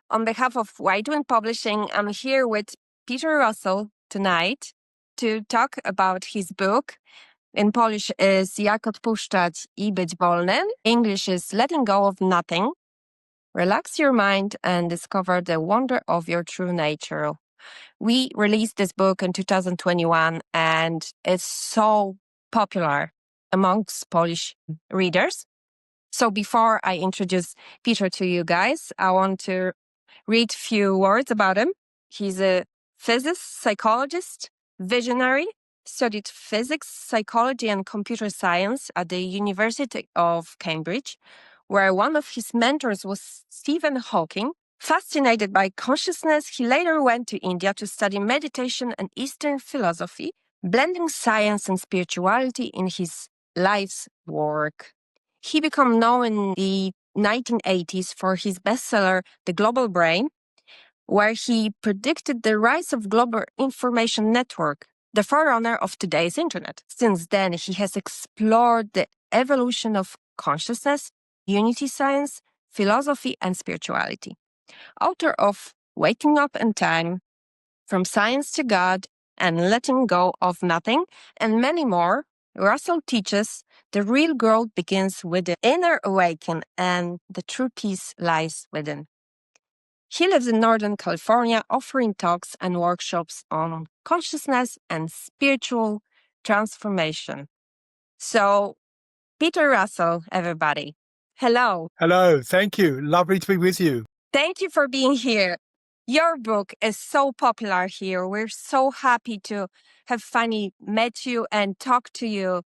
On behalf of White Wind Publishing, I'm here with Peter Russell tonight to talk about his book. In Polish is Jak odpuszczać i być wolnym. English is Letting Go of Nothing. Relax your mind and discover the wonder of your true nature. We released this book in 2021 and it's so popular amongst Polish readers. So before I introduce Peter to you guys, I want to read a few words about him. He's a physicist, psychologist, visionary, studied physics, psychology, and computer science at the University of Cambridge, where one of his mentors was Stephen Hawking. Fascinated by consciousness, he later went to India to study meditation and Eastern philosophy, blending science and spirituality in his life's work. He became known in the 1980s for his bestseller, The Global Brain, where he predicted the rise of global information network, the forerunner of today's internet. Since then, he has explored the evolution of consciousness, unity science, philosophy, and spirituality. Author of Waking Up in Time, From Science to God, and Letting Go of Nothing, and many more, Russell teaches the real growth begins with the inner awakening and the true peace lies within. He lives in Northern California, offering talks and workshops on consciousness and spiritual transformation. So, Peter Russell, everybody. Hello. Hello. Thank you. Lovely to be with you. Thank you for being here. Your book is so popular here. We're so happy to have finally met you and talk to you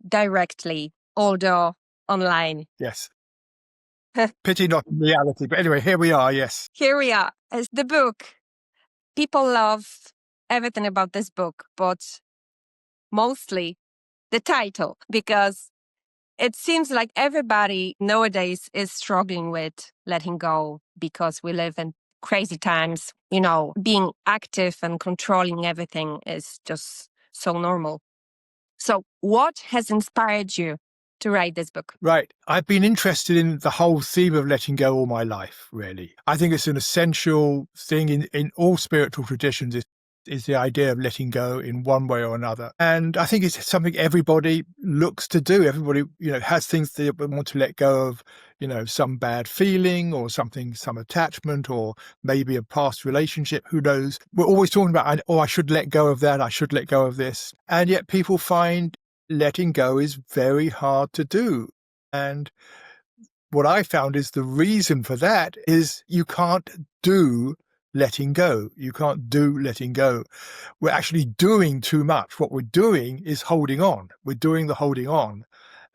directly, although online. Yes. Pity not in reality. But anyway, here we are. Yes. Here we are. As the book, people love everything about this book, but mostly the title, because it seems like everybody nowadays is struggling with letting go because we live in crazy times. You know, being active and controlling everything is just so normal. So what has inspired you to write this book? Right. I've been interested in the whole theme of letting go all my life, really. I think it's an essential thing in all spiritual traditions is the idea of letting go in one way or another. And I think it's something everybody looks to do. Everybody, has things they want to let go of, some bad feeling or something, some attachment or maybe a past relationship, who knows. We're always talking about, I should let go of that. I should let go of this. And yet people find letting go is very hard to do. And what I found is the reason for that is you can't do letting go. You can't do letting go. We're actually doing too much. What we're doing is holding on. We're doing the holding on.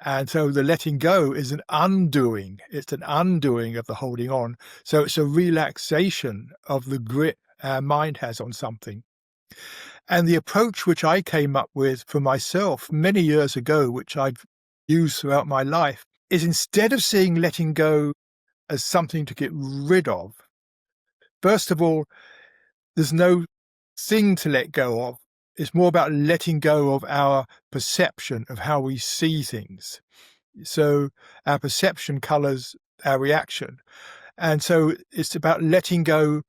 And so the letting go is an undoing. It's an undoing of the holding on. So it's a relaxation of the grip our mind has on something. And the approach which I came up with for myself many years ago, which I've used throughout my life, is instead of seeing letting go as something to get rid of, first of all, there's no thing to let go of. It's more about letting go of our perception of how we see things. So our perception colors our reaction. And so it's about letting go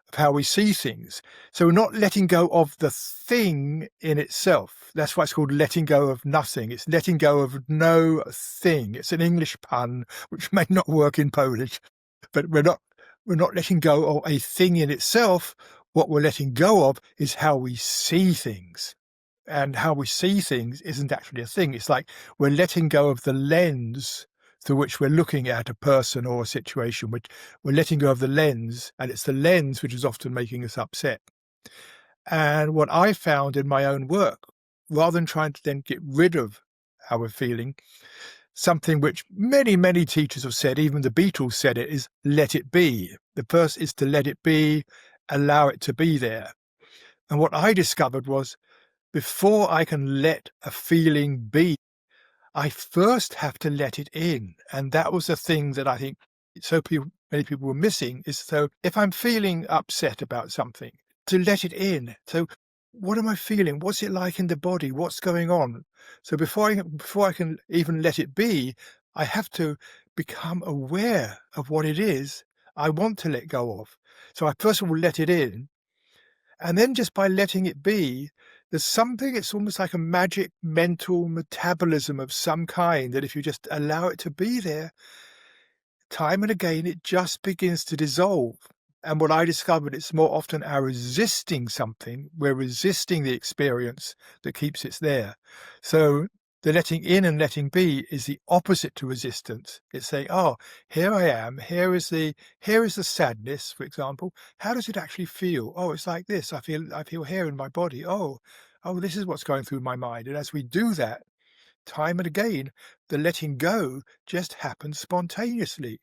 of how we see things. So we're not letting go of the thing in itself. That's why it's called letting go of nothing. It's letting go of no thing. It's an English pun, which may not work in Polish, but we're not letting go of a thing in itself. What we're letting go of is how we see things. And how we see things isn't actually a thing. It's like we're letting go of the lens through which we're looking at a person or a situation. Which we're letting go of the lens, and it's the lens which is often making us upset. And what I found in my own work, rather than trying to then get rid of how we're feeling, something which many, many teachers have said, even the Beatles said it, is let it be. The first is to let it be, allow it to be there. And what I discovered was, before I can let a feeling be, I first have to let it in. And that was the thing that I think many people were missing, is so if I'm feeling upset about something, to let it in. So what am I feeling? What's it like in the body? What's going on? So before I can even let it be, I have to become aware of what it is I want to let go of. So I first of all let it in, and then just by letting it be, there's something, it's almost like a magic mental metabolism of some kind that if you just allow it to be there, time and again, it just begins to dissolve. And what I discovered, it's more often our resisting something. We're resisting the experience that keeps it there. So the letting in and letting be is the opposite to resistance. It's saying, oh, here I am. Here is the sadness, for example. How does it actually feel? Oh, it's like this. I feel here in my body. Oh, this is what's going through my mind. And as we do that, time and again, the letting go just happens spontaneously.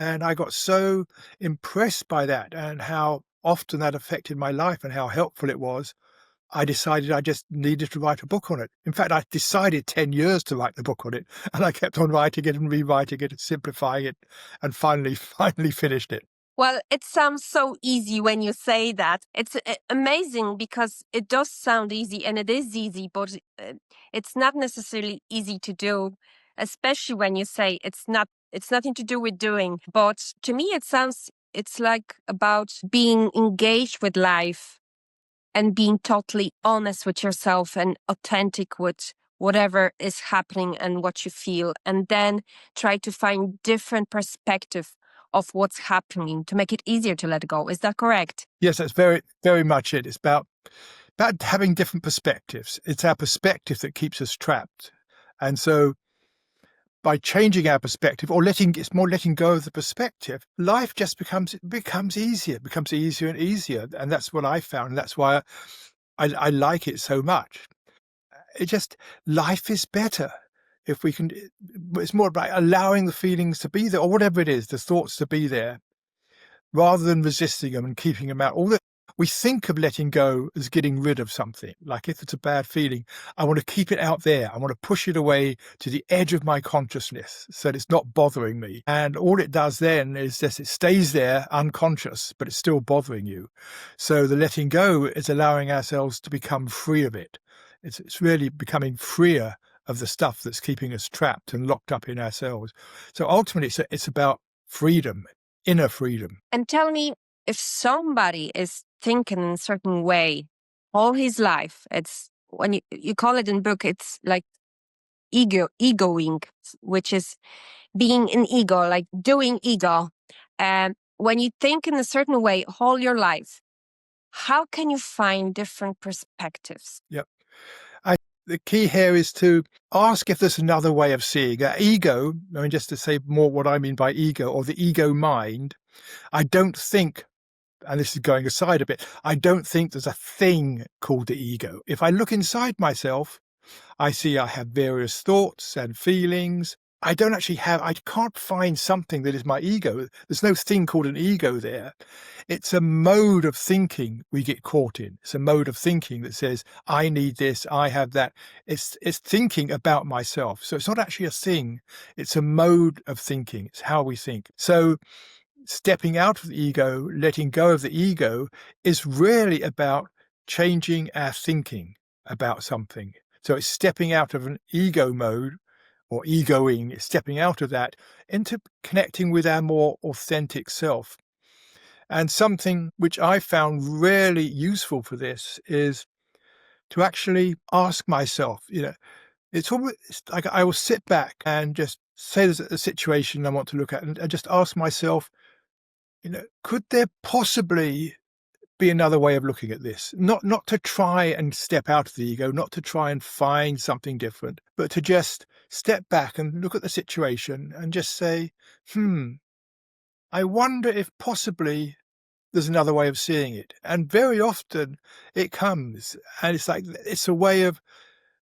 And I got so impressed by that and how often that affected my life and how helpful it was. I decided I just needed to write a book on it. In fact, I decided 10 years to write the book on it, and I kept on writing it and rewriting it and simplifying it, and finally finished it. Well, it sounds so easy when you say that. It's amazing because it does sound easy and it is easy, but it's not necessarily easy to do, especially when you say it's nothing to do with doing. But to me, it's like about being engaged with life and being totally honest with yourself and authentic with whatever is happening and what you feel, and then try to find different perspective of what's happening to make it easier to let go. Is that correct? Yes, that's very, very much it. It's about having different perspectives. It's our perspective that keeps us trapped. And so by changing our perspective or letting go of the perspective, life just becomes easier. It becomes easier and easier. And that's what I found. And that's why I like it so much. Life is better if we can. It's more about allowing the feelings to be there, or whatever it is, the thoughts to be there, rather than resisting them and keeping them out. We think of letting go as getting rid of something. Like if it's a bad feeling, I want to keep it out there. I want to push it away to the edge of my consciousness so that it's not bothering me. And all it does then is just it stays there unconscious, but it's still bothering you. So the letting go is allowing ourselves to become free of it. It's really becoming freer of the stuff that's keeping us trapped and locked up in ourselves. So ultimately, it's about freedom, inner freedom. And tell me, if somebody is thinking in a certain way all his life, it's when you call it in book, it's like egoing, which is being an ego, like doing ego. And when you think in a certain way all your life, how can you find different perspectives? Yep. The key here is to ask if there's another way of seeing ego. I mean, just to say more what I mean by ego, or the ego mind, I don't think, and this is going aside a bit, I don't think there's a thing called the ego. If I look inside myself, I see I have various thoughts and feelings. I can't find something that is my ego. There's no thing called an ego there. It's a mode of thinking we get caught in. It's a mode of thinking that says, I need this, I have that. It's thinking about myself. So it's not actually a thing. It's a mode of thinking. It's how we think. So stepping out of the ego, letting go of the ego, is really about changing our thinking about something. So it's stepping out of an ego mode or egoing, stepping out of that into connecting with our more authentic self. And something which I found really useful for this is to actually ask myself, it's like I will sit back and just say there's a situation I want to look at and just ask myself, could there possibly be another way of looking at this? Not to try and step out of the ego, not to try and find something different, but to just step back and look at the situation and just say, I wonder if possibly there's another way of seeing it. And very often it comes, and it's a way of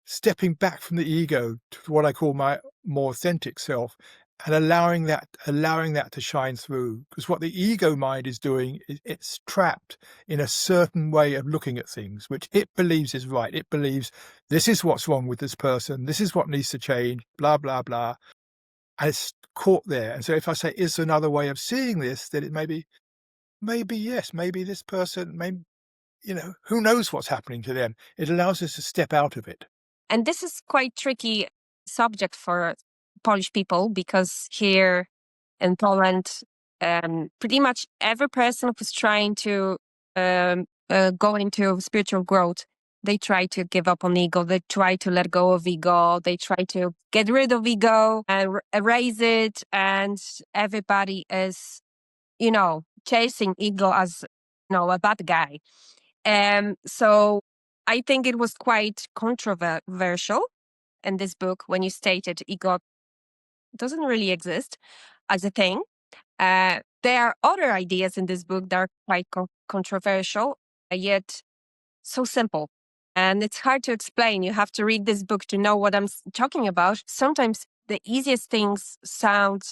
stepping back from the ego to what I call my more authentic self, and allowing that to shine through. Because what the ego mind is doing is it's trapped in a certain way of looking at things, which it believes is right. It believes this is what's wrong with this person. This is what needs to change, blah, blah, blah. And it's caught there. And so if I say, is there another way of seeing this, then it maybe yes, maybe this person, who knows what's happening to them. It allows us to step out of it. And this is quite tricky subject for Polish people, because here in Poland, pretty much every person who's trying to go into spiritual growth, they try to give up on ego. They try to let go of ego. They try to get rid of ego and erase it. And everybody is, chasing ego as, a bad guy. So I think it was quite controversial in this book when you stated ego doesn't really exist as a thing. There are other ideas in this book that are quite controversial, yet so simple. And it's hard to explain. You have to read this book to know what I'm talking about. Sometimes the easiest things sound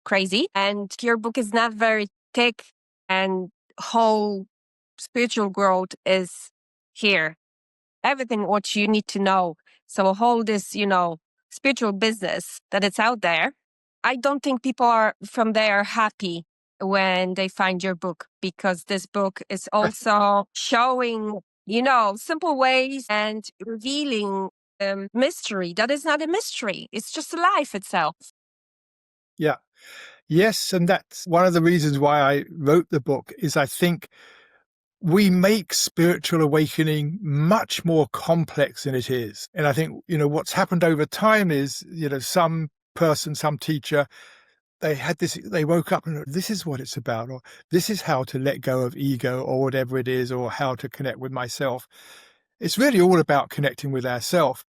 crazy, and your book is not very thick, and whole spiritual growth is here. Everything what you need to know. So whole this, spiritual business that it's out there. I don't think people are from there happy when they find your book, because this book is also showing, simple ways and revealing mystery that is not a mystery. It's just life itself. Yeah. Yes, and that's one of the reasons why I wrote the book, is I think we make spiritual awakening much more complex than it is. And I think, what's happened over time is, some person, some teacher, they woke up and this is what it's about, or this is how to let go of ego, or whatever it is, or how to connect with myself. It's really all about connecting with ourselves.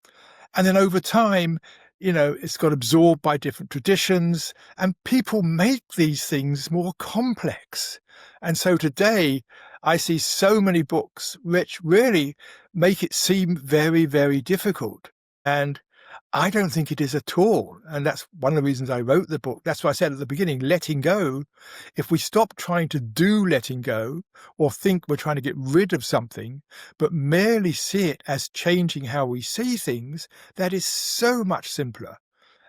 And then over time, it's got absorbed by different traditions, and people make these things more complex. And so today I see so many books which really make it seem very, very difficult. And I don't think it is at all. And that's one of the reasons I wrote the book. That's why I said at the beginning, letting go. If we stop trying to do letting go, or think we're trying to get rid of something, but merely see it as changing how we see things, that is so much simpler.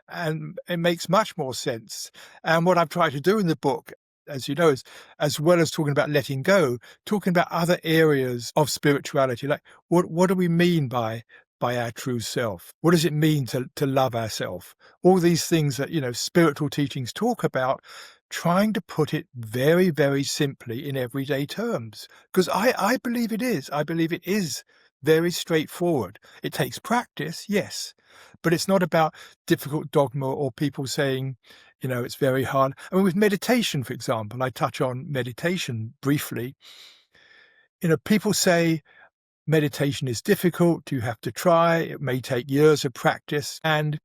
And it makes much more sense. And what I've tried to do in the book, as you know, is, as well as talking about letting go, talking about other areas of spirituality, like what do we mean by our true self? What does it mean to love ourselves? All these things that, spiritual teachings talk about, trying to put it very, very simply in everyday terms. Because I believe it is. I believe it is very straightforward. It takes practice, yes, but it's not about difficult dogma or people saying, it's very hard. I mean, with meditation, for example, I touch on meditation briefly. People say, meditation is difficult, you have to try, it may take years of practice. And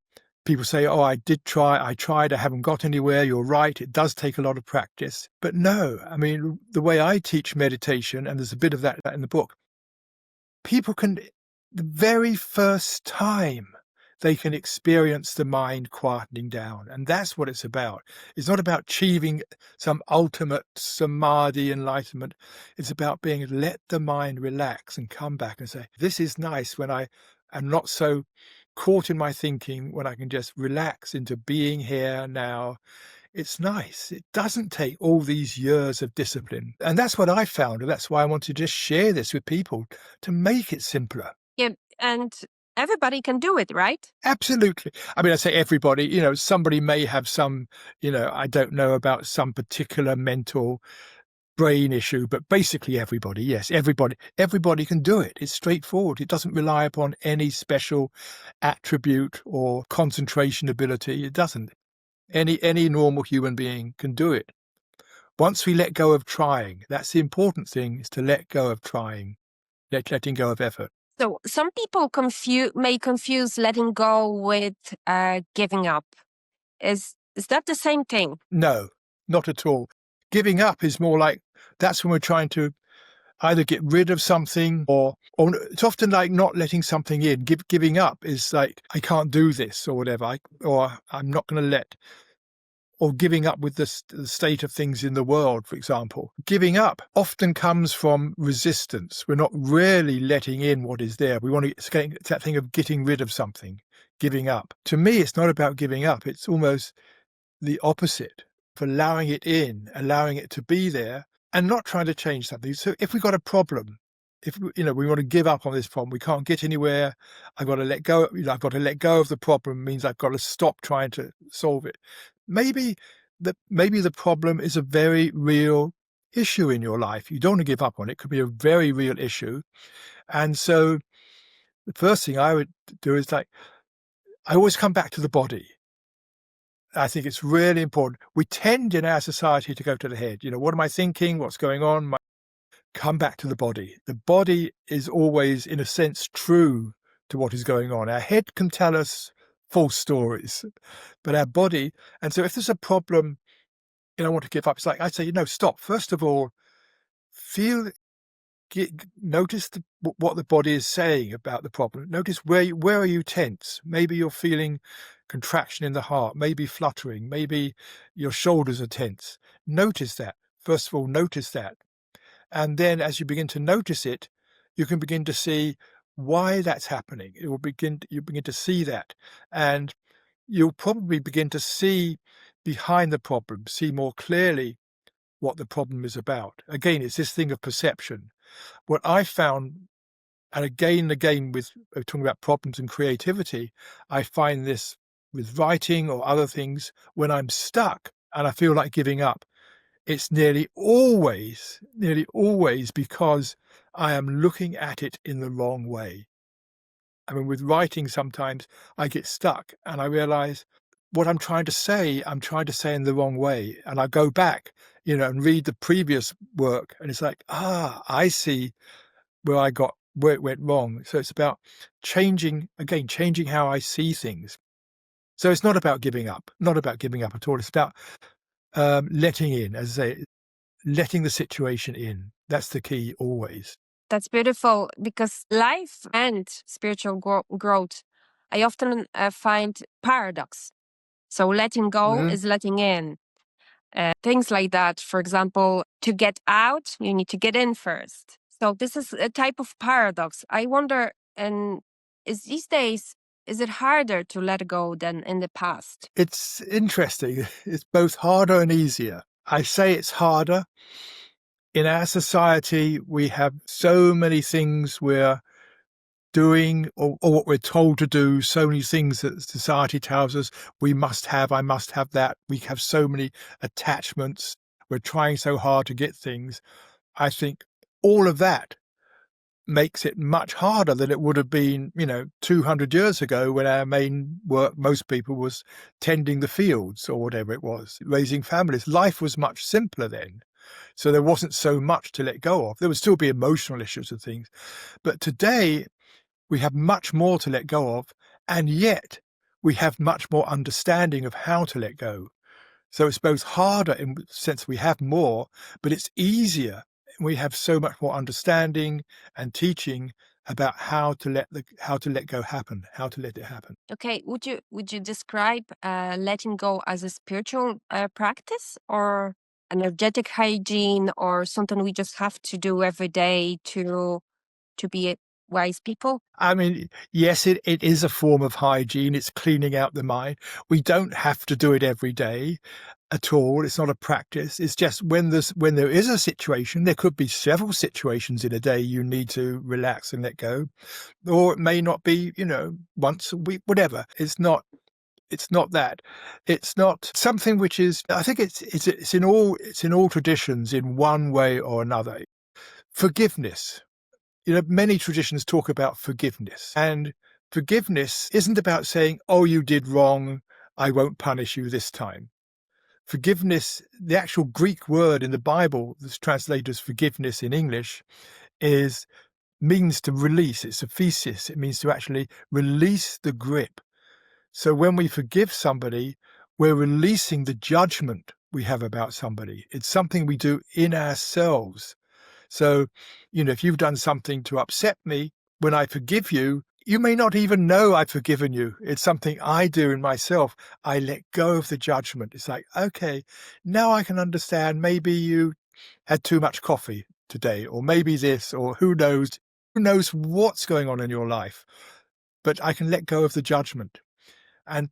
people say, oh, I tried, I haven't got anywhere. You're right, it does take a lot of practice. But no, I mean, the way I teach meditation, and there's a bit of that in the book, people can, the very first time, they can experience the mind quietening down. And that's what it's about. It's not about achieving some ultimate samadhi enlightenment. It's about being, let the mind relax and come back and say, this is nice when I am not so caught in my thinking, when I can just relax into being here now. It's nice. It doesn't take all these years of discipline. And that's what I found. And that's why I want to just share this with people, to make it simpler. Yeah, and everybody can do it, right? Absolutely. I mean, I say everybody, somebody may have some, I don't know about some particular mental brain issue, but basically everybody, yes, everybody can do it. It's straightforward. It doesn't rely upon any special attribute or concentration ability. It doesn't. Any normal human being can do it. Once we let go of trying, that's the important thing, is to let go of trying, letting go of effort. So some people may confuse letting go with giving up. Is that the same thing? No, not at all. Giving up is more like, that's when we're trying to either get rid of something, or it's often like not letting something in. Giving up is like, I can't do this, or whatever, or I'm not going to let, or giving up with the state of things in the world, for example. Giving up often comes from resistance. We're not really letting in what is there. We want to, it's that thing of getting rid of something, giving up. To me, it's not about giving up. It's almost the opposite, of allowing it in, allowing it to be there, and not trying to change something. So if we've got a problem, if we want to give up on this problem, we can't get anywhere, I've got to let go. I've got to let go of the problem, means I've got to stop trying to solve it. Maybe that maybe the problem is a very real issue in your life. You don't want to give up on it. It could be a very real issue. And so the first thing I would do is I always come back to the body. I think it's really important. We tend in our society to go to the head. What am I thinking? What's going on? Come back to the body. The body is always, in a sense, true to what is going on. Our head can tell us false stories, but our body. And so if there's a problem, I want to give up. It's like I say, stop. First of all, notice what the body is saying about the problem. Notice where are you tense? Maybe you're feeling contraction in the heart, maybe fluttering, maybe your shoulders are tense. Notice that. First of all, notice that. And then as you begin to notice it, you can begin to see why that's happening. You begin to see that. And you'll probably begin to see behind the problem, see more clearly what the problem is about. Again, it's this thing of perception. What I found, and again with talking about problems and creativity, I find this with writing or other things, when I'm stuck and I feel like giving up, it's nearly always because I am looking at it in the wrong way. I mean, with writing, sometimes I get stuck and I realize what I'm trying to say in the wrong way. And I go back, and read the previous work, and it's like, I see where it went wrong. So it's about changing how I see things. So it's not about giving up at all. It's about letting in, as I say, letting the situation in. That's the key always. That's beautiful, because life and spiritual growth, I often find paradox. So letting go is letting in. Things like that. For example, to get out, you need to get in first. So this is a type of paradox. I wonder, these days, is it harder to let go than in the past? It's interesting. It's both harder and easier. I say it's harder. In our society, we have so many things we're doing or what we're told to do, so many things that society tells us we must have, I must have that. We have so many attachments. We're trying so hard to get things. I think all of that makes it much harder than it would have been, 200 years ago, when our main work, most people, was tending the fields or whatever it was, raising families. Life was much simpler then. So there wasn't so much to let go of. There would still be emotional issues and things. But today, we have much more to let go of, and yet we have much more understanding of how to let go. So it's both harder in the sense we have more, but it's easier. We have so much more understanding and teaching about how to let go happen, how to let it happen. Okay, would you describe letting go as a spiritual practice, or energetic hygiene, or something we just have to do every day to be wise people? I mean, yes, it is a form of hygiene. It's cleaning out the mind. We don't have to do it every day at all. It's not a practice. It's just when there is a situation, there could be several situations in a day you need to relax and let go, or it may not be, once a week, whatever. It's not that. It's not something which is. I think it's in all traditions in one way or another. Forgiveness. Many traditions talk about forgiveness, and forgiveness isn't about saying, "Oh, you did wrong, I won't punish you this time." Forgiveness, the actual Greek word in the Bible that's translated as forgiveness in English, means to release. It's a physis. It means to actually release the grip. So when we forgive somebody, we're releasing the judgment we have about somebody. It's something we do in ourselves. So, if you've done something to upset me, when I forgive you, you may not even know I've forgiven you. It's something I do in myself. I let go of the judgment. It's like, okay, now I can understand. Maybe you had too much coffee today, or maybe this, or who knows what's going on in your life. But I can let go of the judgment. And,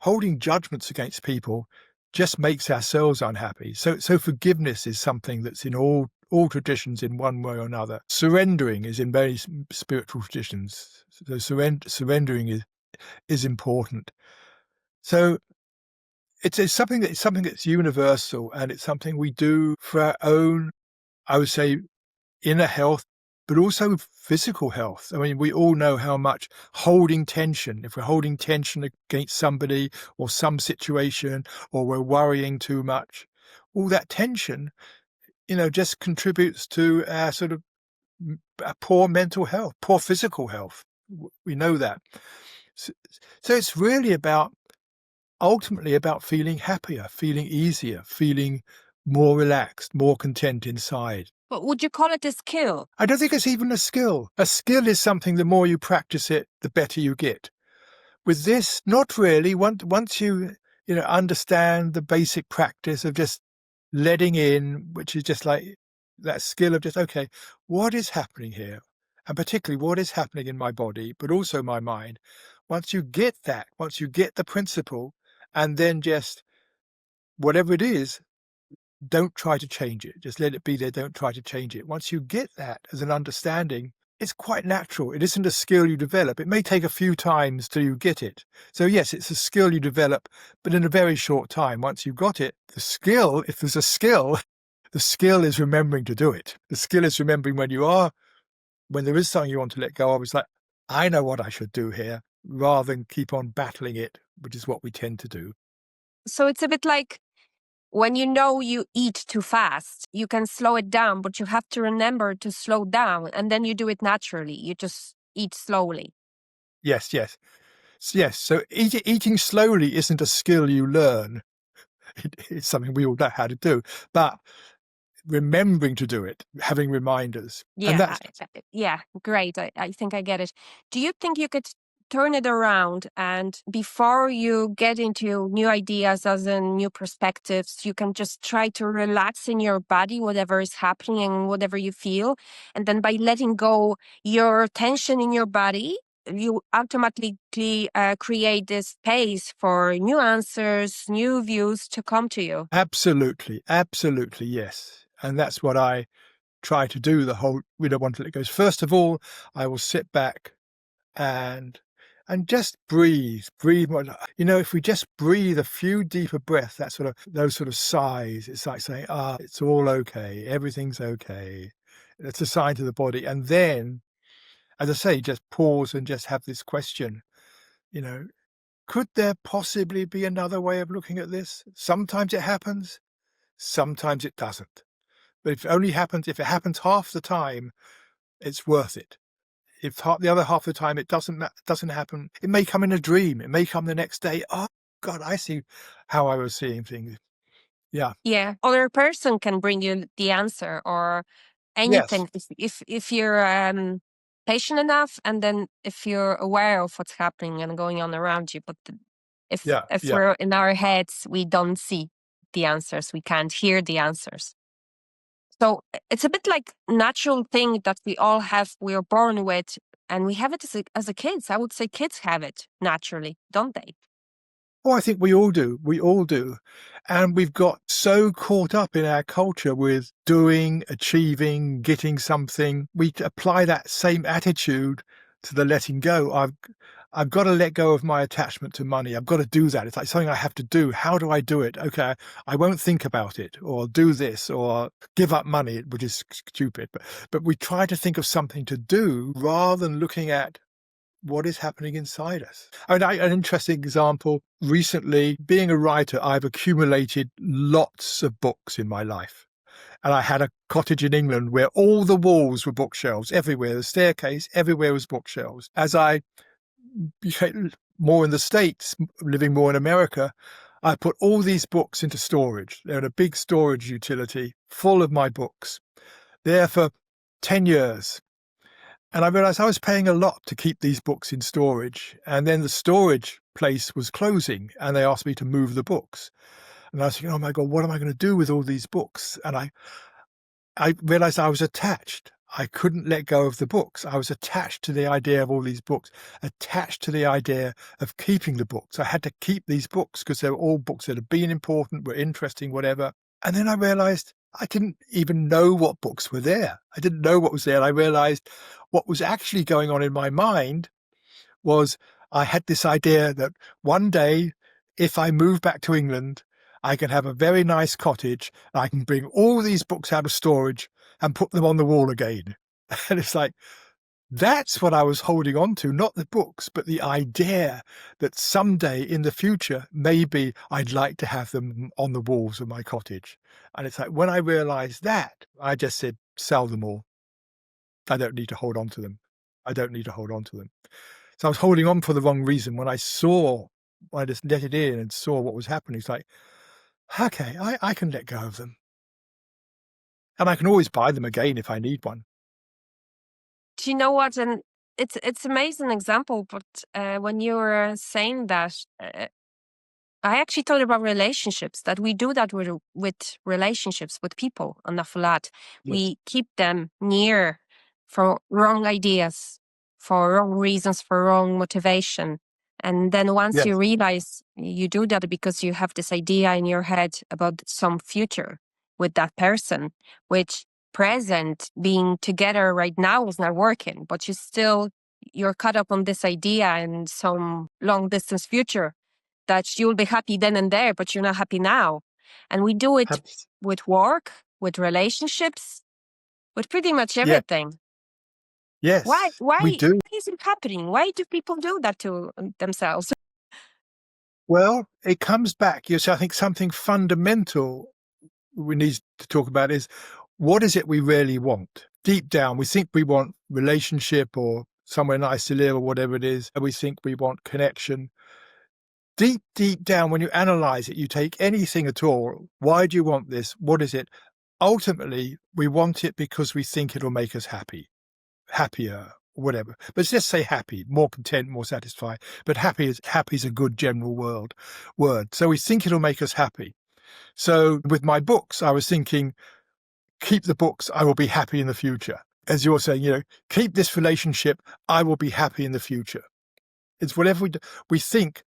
holding judgments against people just makes ourselves unhappy. So forgiveness is something that's in all traditions in one way or another. Surrendering is in very spiritual traditions. So surrendering is important. So it's something that's universal, and it's something we do for our own, I would say, inner health, but also physical health. I mean, we all know how much holding tension, if we're holding tension against somebody or some situation, or we're worrying too much, all that tension, just contributes to our sort of poor mental health, poor physical health. We know that. So it's really ultimately about feeling happier, feeling easier, feeling more relaxed, more content inside. But would you call it a skill? I don't think it's even a skill. A skill is something, the more you practice it, the better you get. With this, not really. Once you understand the basic practice of just letting in, which is just like that skill of just, okay, what is happening here? And particularly what is happening in my body, but also my mind. Once you get that, once you get the principle, and then just whatever it is, don't try to change it. Just let it be there. Don't try to change it. Once you get that as an understanding, it's quite natural. It isn't a skill you develop. It may take a few times till you get it. So yes, it's a skill you develop, but in a very short time. Once you've got it, the skill, if there's a skill, the skill is remembering to do it. The skill is remembering when there is something you want to let go of, it's like, I know what I should do here, rather than keep on battling it, which is what we tend to do. So it's a bit like when you eat too fast, you can slow it down, but you have to remember to slow down, and then you do it naturally. You just eat slowly. Yes. So eating slowly isn't a skill you learn. It's something we all know how to do. But remembering to do it, having reminders. And Yeah, great. I think I get it. Do you think you could turn it around, and before you get into new ideas, as in new perspectives, you can just try to relax in your body, whatever is happening and whatever you feel. And then by letting go your tension in your body, you automatically create this space for new answers, new views to come to you. Absolutely, yes. And that's what I try to do until it goes. First of all, I will sit back and just breathe more. If we just breathe a few deeper breaths, those sort of sighs, it's like saying, it's all okay, everything's okay. It's a sign to the body. And then, as I say, just pause and just have this question, could there possibly be another way of looking at this? Sometimes it happens, sometimes it doesn't. But if it happens half the time, it's worth it. If the other half of the time it doesn't happen, it may come in a dream. It may come the next day. Oh God, I see how I was seeing things. Yeah. Yeah, other person can bring you the answer or Yes. anything if you're patient enough, and then if you're aware of what's happening and going on around you. But Yeah. if Yeah. we're in our heads, we don't see the answers. We can't hear the answers. So it's a bit like natural thing that we all have. We are born with, and we have it as a kids. I would say kids have it naturally, don't they? Oh, I think we all do. We all do. And we've got so caught up in our culture with doing, achieving, getting something. We apply that same attitude to the letting go. I've got to let go of my attachment to money. I've got to do that. It's like something I have to do. How do I do it? Okay, I won't think about it, or do this, or give up money, which is stupid. But we try to think of something to do rather than looking at what is happening inside us. An interesting example, recently, being a writer, I've accumulated lots of books in my life. And I had a cottage in England where all the walls were bookshelves everywhere. The staircase, everywhere was bookshelves. As I became more in the States, living more in America, I put all these books into storage. They're in a big storage utility full of my books, there for 10 years. And I realized I was paying a lot to keep these books in storage. And then the storage place was closing and they asked me to move the books. And I was thinking, oh my God, what am I going to do with all these books? And I realized I was attached. I couldn't let go of the books. I was attached to the idea of all these books, attached to the idea of keeping the books. I had to keep these books because they were all books that had been important, were interesting, whatever. And then I realized I didn't even know what books were there. I didn't know what was there. And I realized what was actually going on in my mind was I had this idea that one day if I move back to England, I can have a very nice cottage. I can bring all these books out of storage and put them on the wall again. And it's like, that's what I was holding on to, not the books, but the idea that someday in the future, maybe I'd like to have them on the walls of my cottage. And it's like, when I realized that, I just said, sell them all. I don't need to hold on to them. I don't need to hold on to them. So I was holding on for the wrong reason. When I just let it in and saw what was happening, it's like, okay, I can let go of them. And I can always buy them again if I need one. Do you know what? And it's amazing example, but when you were saying that, I actually thought about relationships, that we do that with relationships with people an awful lot. Yes. We keep them near for wrong ideas, for wrong reasons, for wrong motivation. And then once you Yes. realize you do that because you have this idea in your head about some future with that person, which present being together right now is not working, but you're caught up on this idea in some long distance future that you'll be happy then and there, but you're not happy now. And we do it with work, with relationships, with pretty much everything. Yes, Why we do. is it happening? Why do people do that to themselves? Well, it comes back. Yes, I think something fundamental we need to talk about is, what is it we really want? Deep down, we think we want relationship or somewhere nice to live or whatever it is. And we think we want connection. Deep, deep down, when you analyze it, you take anything at all. Why do you want this? What is it? Ultimately, we want it because we think it'll make us happy, happier, whatever. But let's just say happy, more content, more satisfied. But happy is a good general word. So we think it'll make us happy. So with my books, I was thinking, keep the books, I will be happy in the future. As you're saying, keep this relationship, I will be happy in the future. It's whatever we do. We think,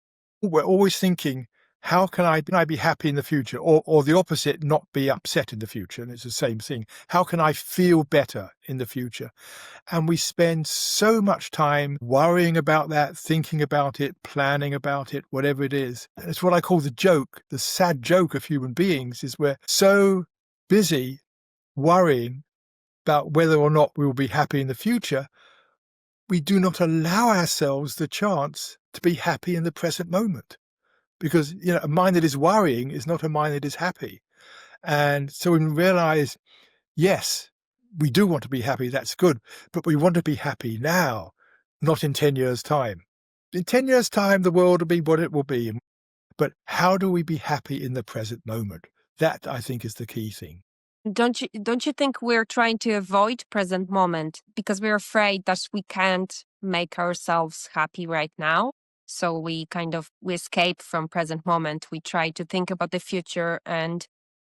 we're always thinking, how can I be happy in the future? Or the opposite, not be upset in the future. And it's the same thing. How can I feel better in the future? And we spend so much time worrying about that, thinking about it, planning about it, whatever it is. And it's what I call the sad joke of human beings, is we're so busy worrying about whether or not we will be happy in the future, we do not allow ourselves the chance to be happy in the present moment. Because, a mind that is worrying is not a mind that is happy. And so when we realize, yes, we do want to be happy, that's good, but we want to be happy now, not in 10 years' time. In 10 years' time, the world will be what it will be. But how do we be happy in the present moment? That, I think, is the key thing. Don't you think we're trying to avoid present moment because we're afraid that we can't make ourselves happy right now? So we escape from present moment. We try to think about the future, and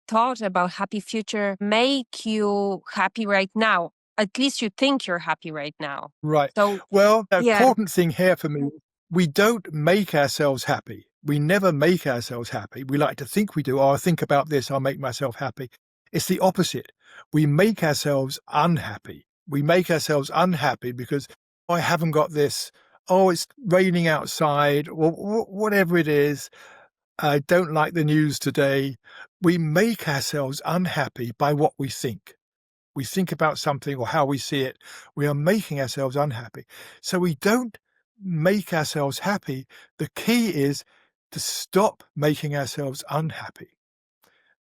thought about happy future make you happy right now. At least you think you're happy right now. Right. So, well, the yeah. important thing here for me, we don't make ourselves happy. We never make ourselves happy. We like to think we do. Oh, I'll think about this, I'll make myself happy. It's the opposite. We make ourselves unhappy. We make ourselves unhappy because, oh, I haven't got this. Oh, it's raining outside, or whatever it is. I don't like the news today. We make ourselves unhappy by what we think. We think about something or how we see it. We are making ourselves unhappy. So we don't make ourselves happy. The key is to stop making ourselves unhappy.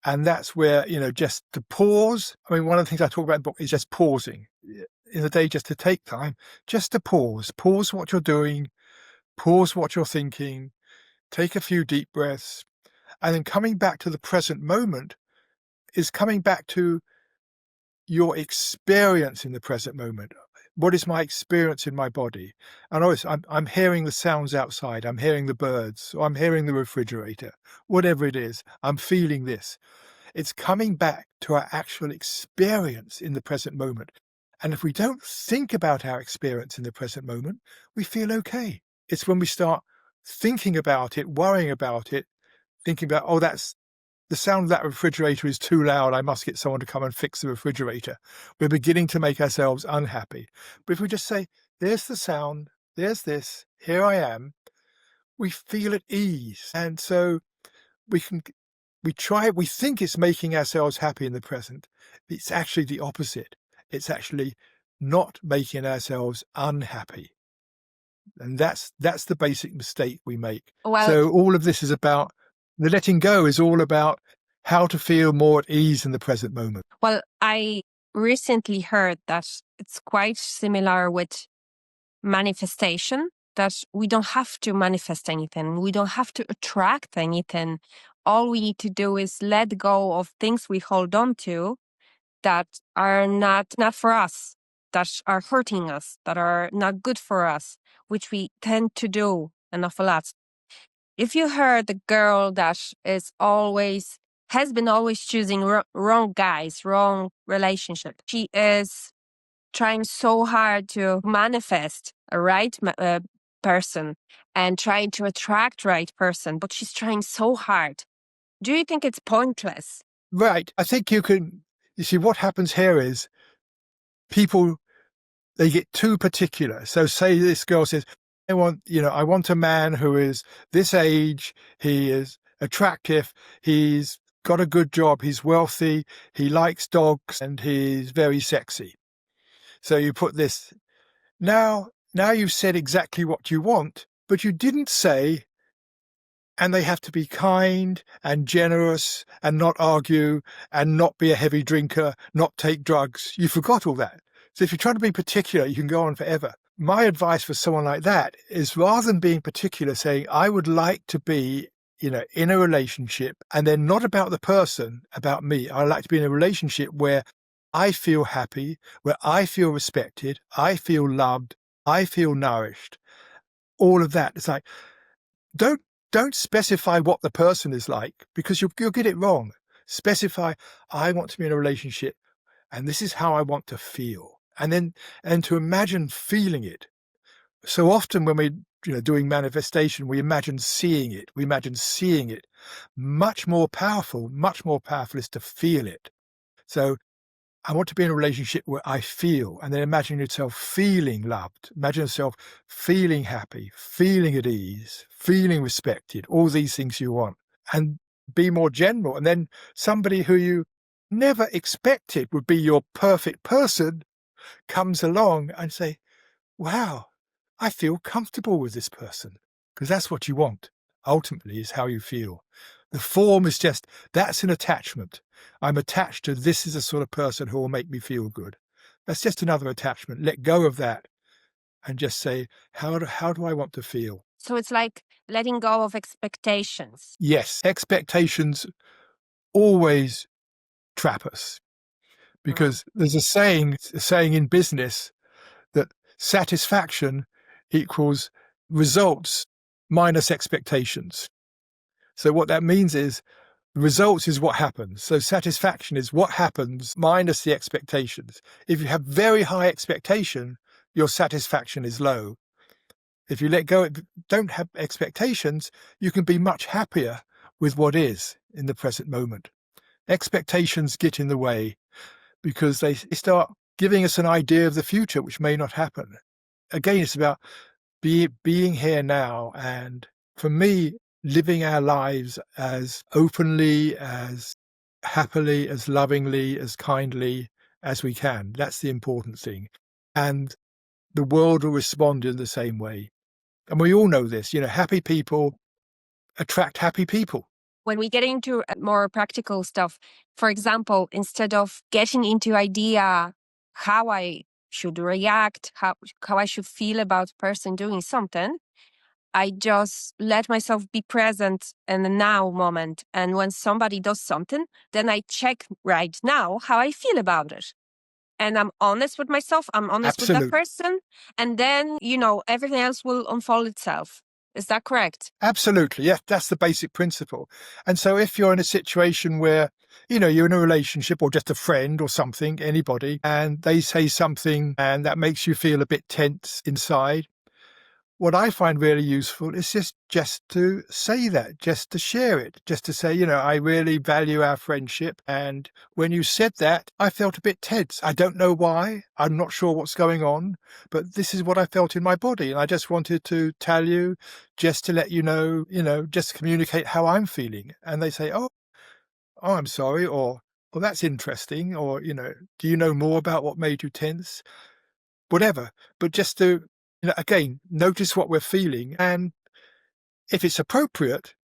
And that's where, just to pause. I mean, one of the things I talk about in the book is just pausing in the day, just to take time, just to pause what you're doing, pause what you're thinking, take a few deep breaths, and then coming back to the present moment is coming back to your experience in the present moment. What is my experience in my body? And I'm hearing the sounds outside. I'm hearing the birds, or I'm hearing the refrigerator, whatever it is. I'm feeling this. It's coming back to our actual experience in the present moment. And if we don't think about our experience in the present moment, we feel okay. It's when we start thinking about it, worrying about it, thinking about, oh, that's the sound of that refrigerator is too loud. I must get someone to come and fix the refrigerator. We're beginning to make ourselves unhappy. But if we just say, there's the sound, there's this, here I am, we feel at ease. And so we can, we think it's making ourselves happy in the present. It's actually the opposite. It's actually not making ourselves unhappy. And that's the basic mistake we make. Well, So all of this is about, the letting go is all about how to feel more at ease in the present moment. well, I recently heard that it's quite similar with manifestation, that we don't have to manifest anything. We don't have to attract anything. All we need to do is let go of things we hold on to that are not for us, that are hurting us, that are not good for us, which we tend to do an awful lot. If you heard the girl that has been always choosing wrong guys, wrong relationship, she is trying so hard to manifest a right person and trying to attract right person, but she's trying so hard. Do you think it's pointless? Right. I think you see, what happens here is people, they get too particular. So say this girl says, I want a man who is this age, he is attractive, he's got a good job, he's wealthy, he likes dogs, and he's very sexy. So you put this, now you've said exactly what you want, but you didn't say, and they have to be kind and generous and not argue and not be a heavy drinker, not take drugs. You forgot all that. So if you're trying to be particular, you can go on forever. My advice for someone like that is, rather than being particular, saying, I would like to be, in a relationship, and then not about the person, about me. I'd like to be in a relationship where I feel happy, where I feel respected, I feel loved, I feel nourished. All of that. It's like, don't specify what the person is like, because you'll get it wrong. Specify, I want to be in a relationship and this is how I want to feel. And to imagine feeling it. So often when we're doing manifestation, we imagine seeing it. Much more powerful is to feel it. So I want to be in a relationship where I feel, and then imagine yourself feeling loved. Imagine yourself feeling happy, feeling at ease, feeling respected, all these things you want. And be more general. And then somebody who you never expected would be your perfect person comes along and say, wow, I feel comfortable with this person. Because that's what you want, ultimately, is how you feel. The form is just, that's an attachment. I'm attached to, this is the sort of person who will make me feel good. That's just another attachment. Let go of that and just say, how do I want to feel? So it's like letting go of expectations. Yes, expectations always trap us, because there's a saying in business that satisfaction equals results minus expectations. So what that means is, results is what happens. So satisfaction is what happens minus the expectations. If you have very high expectation, your satisfaction is low. If you let go, don't have expectations, you can be much happier with what is in the present moment. Expectations get in the way because they start giving us an idea of the future, which may not happen. Again, it's about being here now. And for me, living our lives as openly, as happily, as lovingly, as kindly as we can. That's the important thing. And the world will respond in the same way. And we all know this, happy people attract happy people. When we get into more practical stuff, for example, instead of getting into idea how I should react, how I should feel about a person doing something, I just let myself be present in the now moment. And when somebody does something, then I check right now how I feel about it. And I'm honest with myself. I'm honest with that person. And then, everything else will unfold itself. Is that correct? Absolutely. Yeah, that's the basic principle. And so if you're in a situation where, you're in a relationship or just a friend or something, anybody, and they say something and that makes you feel a bit tense inside, what I find really useful is just to say that, just to share it, just to say, I really value our friendship. And when you said that, I felt a bit tense. I don't know why. I'm not sure what's going on, but this is what I felt in my body. And I just wanted to tell you, just to let you know, just communicate how I'm feeling. And they say, oh, I'm sorry, or, well, that's interesting, or, do you know more about what made you tense? Whatever. But just to, again, notice what we're feeling. And if it's appropriate,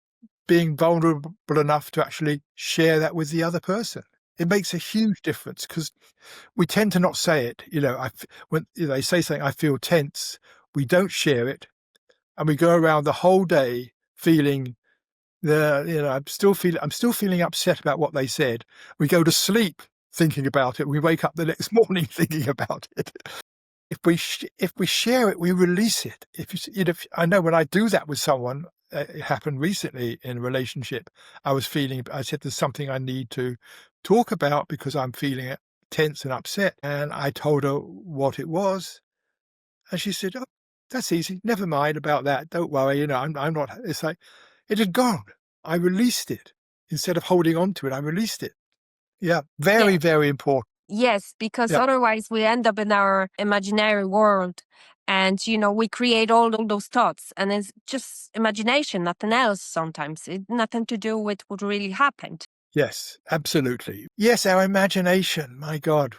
being vulnerable enough to actually share that with the other person. It makes a huge difference because we tend to not say it. When they say something, I feel tense, we don't share it. And we go around the whole day feeling I'm still feeling upset about what they said. We go to sleep thinking about it. We wake up the next morning thinking about it. If we share it, we release it. I know when I do that with someone, it happened recently in a relationship. I said there's something I need to talk about because I'm feeling tense and upset. And I told her what it was. And she said, oh, that's easy. Never mind about that. Don't worry. I'm not, it's like, it had gone. I released it. Instead of holding on to it, I released it. Yeah. Very, Yeah. very important. Yes, because Yeah. otherwise we end up in our imaginary world and, we create all those thoughts and it's just imagination, nothing else sometimes. Nothing to do with what really happened. Yes, absolutely. Yes, our imagination, my God,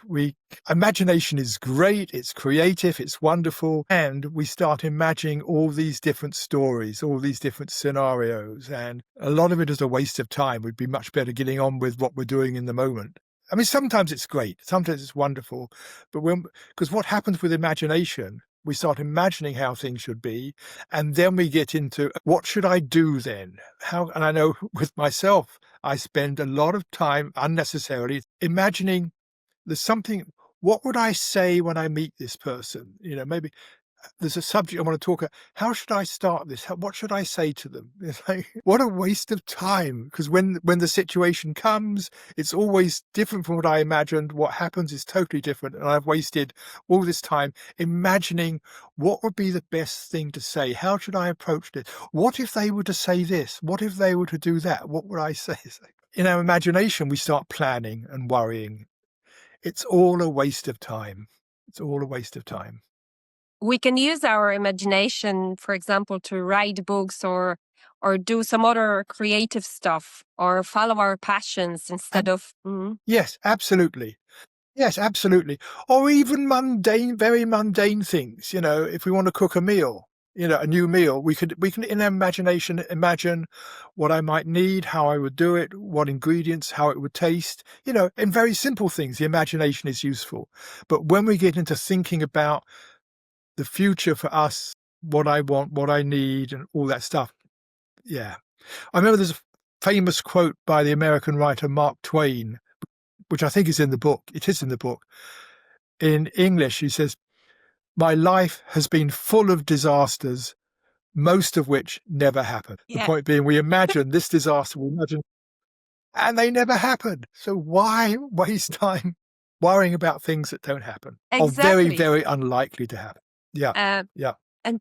imagination is great, it's creative, it's wonderful, and we start imagining all these different stories, all these different scenarios, and a lot of it is a waste of time. We'd be much better getting on with what we're doing in the moment. I mean, sometimes it's great, sometimes it's wonderful, but because what happens with imagination, we start imagining how things should be, and then we get into what should I do then? And I know with myself, I spend a lot of time unnecessarily imagining there's something, what would I say when I meet this person? Maybe there's a subject I want to talk about. How should I start this? What should I say to them? It's like, what a waste of time. Because when the situation comes, it's always different from what I imagined. What happens is totally different. And I've wasted all this time imagining what would be the best thing to say. How should I approach this? What if they were to say this? What if they were to do that? What would I say? In our imagination, we start planning and worrying. It's all a waste of time. It's all a waste of time. We can use our imagination, for example, to write books or do some other creative stuff or follow our passions instead of... Yes, absolutely. Yes, absolutely. Or even very mundane things. If we want to cook a meal, a new meal, we can in our imagination imagine what I might need, how I would do it, what ingredients, how it would taste. In very simple things, the imagination is useful. But when we get into thinking about the future for us, what I want, what I need, and all that stuff. Yeah. I remember there's a famous quote by the American writer Mark Twain, which I think is in the book. It is in the book. In English, he says, my life has been full of disasters, most of which never happened. Yeah. The point being, we imagine this disaster, and they never happened. So why waste time worrying about things that don't happen? Exactly. Or very, very unlikely to happen. Yeah. Yeah. And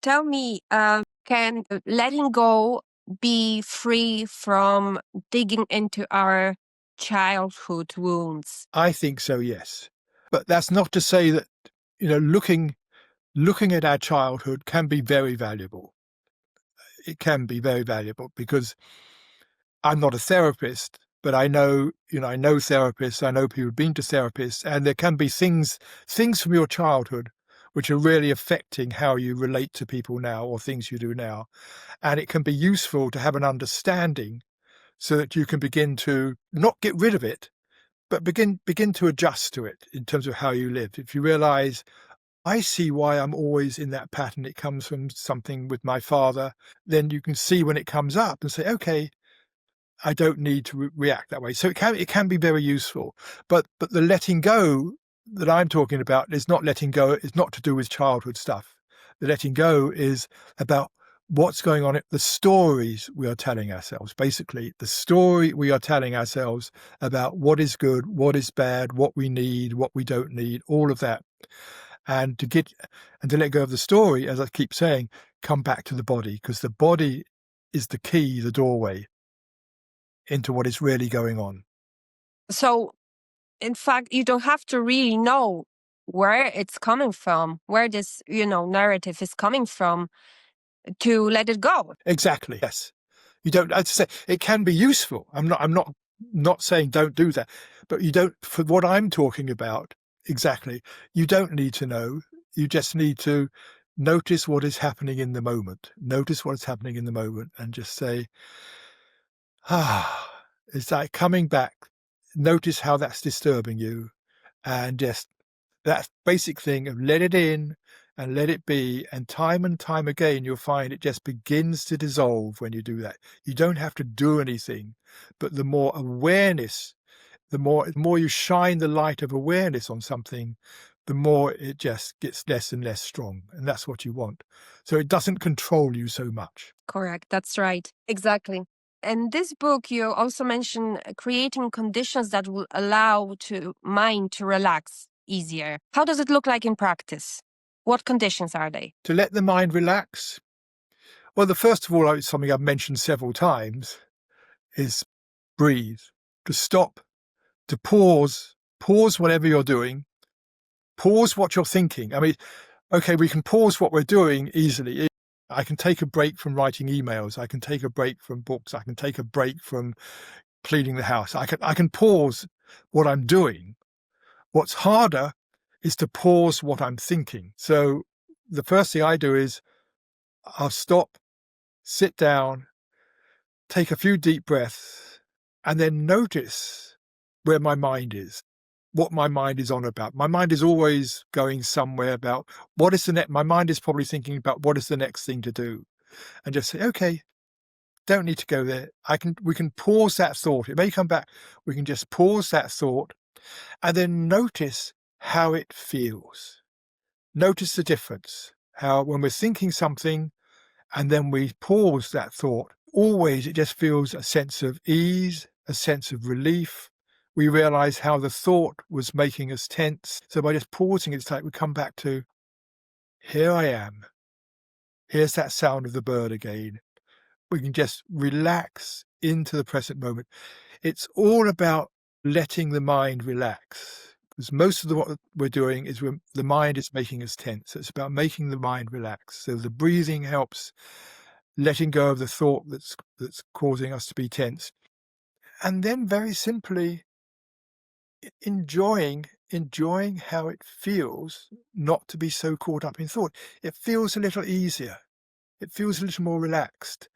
tell me, can letting go be free from digging into our childhood wounds? I think so, yes. But that's not to say that, looking at our childhood can be very valuable. It can be very valuable because I'm not a therapist, but I know therapists, I know people who've been to therapists, and there can be things from your childhood which are really affecting how you relate to people now or things you do now. And it can be useful to have an understanding so that you can begin to not get rid of it, but begin to adjust to it in terms of how you live. If you realize, I see why I'm always in that pattern, it comes from something with my father, then you can see when it comes up and say, okay, I don't need to react that way. So it can be very useful. But the letting go that I'm talking about is not letting go. It's not to do with childhood stuff. The letting go is about what's going on, the stories we are telling ourselves, basically the story we are telling ourselves about what is good, what is bad, what we need, what we don't need, all of that. and to let go of the story, as I keep saying, come back to the body, because the body is the key, the doorway into what is really going on. So, in fact, you don't have to really know where it's coming from, where this, narrative is coming from to let it go. Exactly. Yes. You don't. I'd say it can be useful. I'm not saying don't do that, but you don't. For what I'm talking about, exactly, you don't need to know. You just need to notice what is happening in the moment. Notice what is happening in the moment, and just say, ah, it's like coming back. Notice how that's disturbing you, and just that basic thing of let it in and let it be. And time again, you'll find it just begins to dissolve when you do that. You don't have to do anything, but the more awareness, the more you shine the light of awareness on something, the more it just gets less and less strong. And that's what you want. So it doesn't control you so much. Correct. That's right. Exactly. In this book, you also mention creating conditions that will allow mind to relax easier. How does it look like in practice? What conditions are they? To let the mind relax, well, the first of all, something I've mentioned several times, is breathe. To stop, to pause whatever you're doing, pause what you're thinking. I mean, okay, we can pause what we're doing easily. I can take a break from writing emails. I can take a break from books. I can take a break from cleaning the house. I can pause what I'm doing. What's harder is to pause what I'm thinking. So the first thing I do is I'll stop, sit down, take a few deep breaths, and then notice where my mind is, what my mind is on about. My mind is always going somewhere about what is the next. My mind is probably thinking about what is the next thing to do, and just say, okay, don't need to go there. We can pause that thought. It may come back. We can just pause that thought, and then notice how it feels. Notice the difference. How when we're thinking something, and then we pause that thought, always it just feels a sense of ease, a sense of relief. We realize how the thought was making us tense. So by just pausing, it's like we come back to, here I am. Here's that sound of the bird again. We can just relax into the present moment. It's all about letting the mind relax. Because most of what we're doing is the mind is making us tense. It's about making the mind relax. So the breathing helps letting go of the thought that's causing us to be tense. And then very simply enjoying how it feels not to be so caught up in thought. It feels a little easier. It feels a little more relaxed.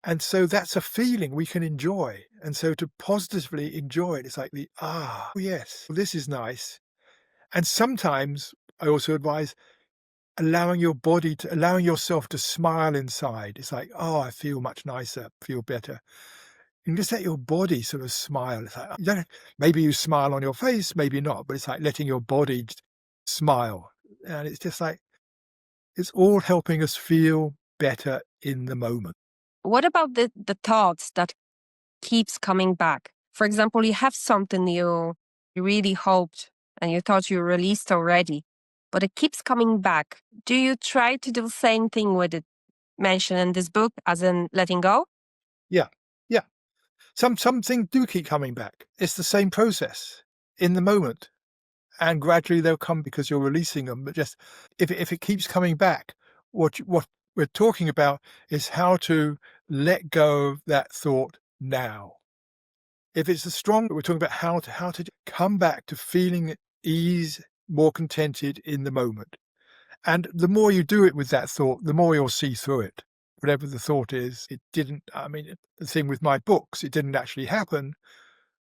And so that's a feeling we can enjoy. And so to positively enjoy it, it's like yes, this is nice. And sometimes I also advise allowing yourself to smile inside. It's like, I feel much nicer, feel better. You can just let your body sort of smile. It's like, maybe you smile on your face, maybe not, but it's like letting your body smile. And it's just like, it's all helping us feel better in the moment. What about the thoughts that keeps coming back? For example, you have something you really hoped and you thought you released already, but it keeps coming back. Do you try to do the same thing with it mentioned in this book, as in letting go? Yeah. Yeah. Some things do keep coming back. It's the same process in the moment. And gradually they'll come because you're releasing them. But just if it keeps coming back, what we're talking about is how to let go of that thought now. If it's a strong, we're talking about how to come back to feeling at ease, more contented in the moment. And the more you do it with that thought, the more you'll see through it. Whatever the thought is, the thing with my books, it didn't actually happen.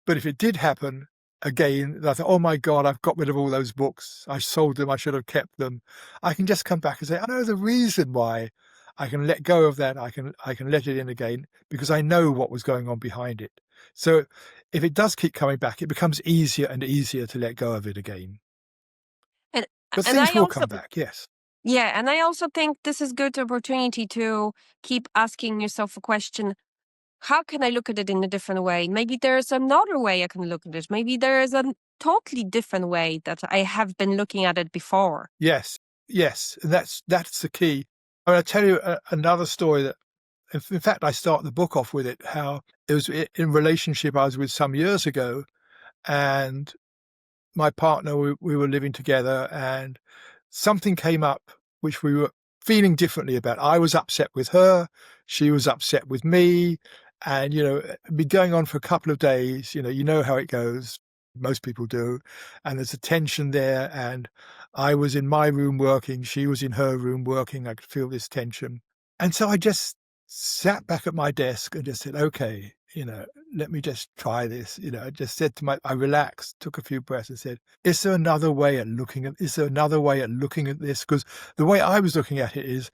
But if it did happen, again, I thought, oh my God, I've got rid of all those books. I sold them. I should have kept them. I can just come back and say, I know the reason why. I can let go of that. I can let it in again because I know what was going on behind it. So if it does keep coming back, it becomes easier and easier to let go of it again. And But and things I will also come back, yes. Yeah, and I also think this is good opportunity to keep asking yourself a question. how can I look at it in a different way? Maybe there's another way I can look at it. Maybe there is a totally different way that I have been looking at it before. Yes, yes, and that's the key. I mean, I'll tell you another story that, in fact, I start the book off with it, how it was in a relationship I was with some years ago, and my partner, we were living together, and something came up which we were feeling differently about. I was upset with her, she was upset with me, and, it'd be going on for a couple of days. You know how it goes. Most people do. And there's a tension there, and I was in my room working, she was in her room working. I could feel this tension. And so I just sat back at my desk and just said, okay, let me just try this. I just said I relaxed, took a few breaths and said, is there another way at looking at this? Because the way I was looking at it is,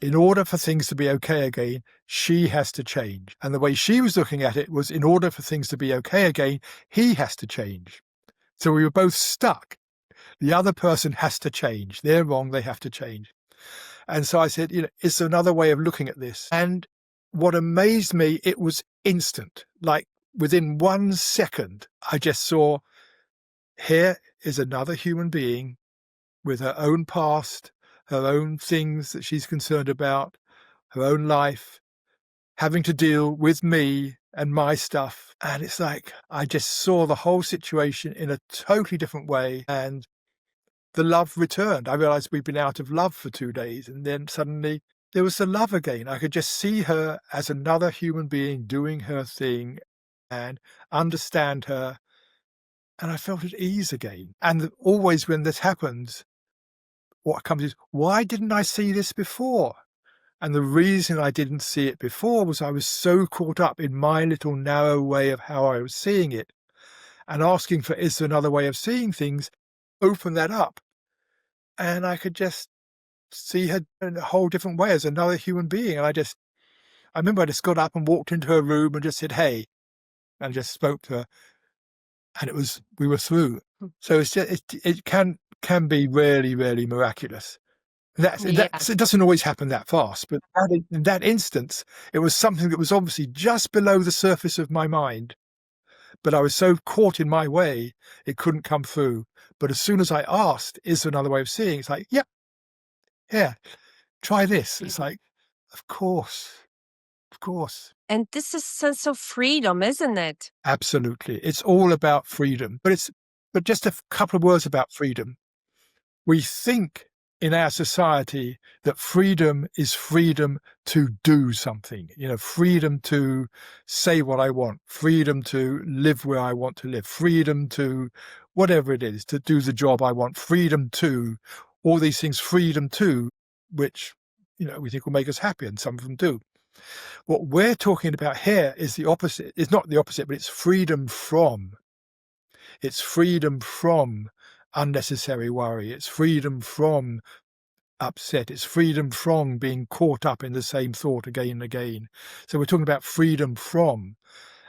in order for things to be okay again, she has to change. And the way she was looking at it was, in order for things to be okay again, he has to change. So we were both stuck. The other person has to change. They're wrong, they have to change. And so I said, is there another way of looking at this? And what amazed me, it was instant. Like within 1 second, I just saw, here is another human being with her own past, her own things that she's concerned about, her own life, having to deal with me and my stuff. And it's like, I just saw the whole situation in a totally different way. And the love returned. I realized we'd been out of love for 2 days. And then suddenly there was the love again. I could just see her as another human being doing her thing and understand her. And I felt at ease again. And always when this happens, what comes is, why didn't I see this before? And the reason I didn't see it before was I was so caught up in my little narrow way of how I was seeing it. And asking for, is there another way of seeing things, opened that up. And I could just see her in a whole different way as another human being. And I remember I just got up and walked into her room and just said, hey, and just spoke to her. And we were through. So it can be really, really miraculous. It doesn't always happen that fast, but in that instance, it was something that was obviously just below the surface of my mind. But I was so caught in my way, it couldn't come through. But as soon as I asked, is there another way of seeing? It's like, yep, yeah, try this. It's like, of course. And this is a sense of freedom, isn't it? Absolutely. It's all about freedom. But just a couple of words about freedom. We think in our society that freedom is freedom to do something, freedom to say what I want, freedom to live where I want to live, freedom to whatever it is, to do the job I want, freedom to all these things, freedom to, which, we think will make us happy, and some of them do. What we're talking about here is the opposite. It's not the opposite, but it's freedom from. It's freedom from unnecessary worry. It's freedom from upset. It's freedom from being caught up in the same thought again and again. So we're talking about freedom from,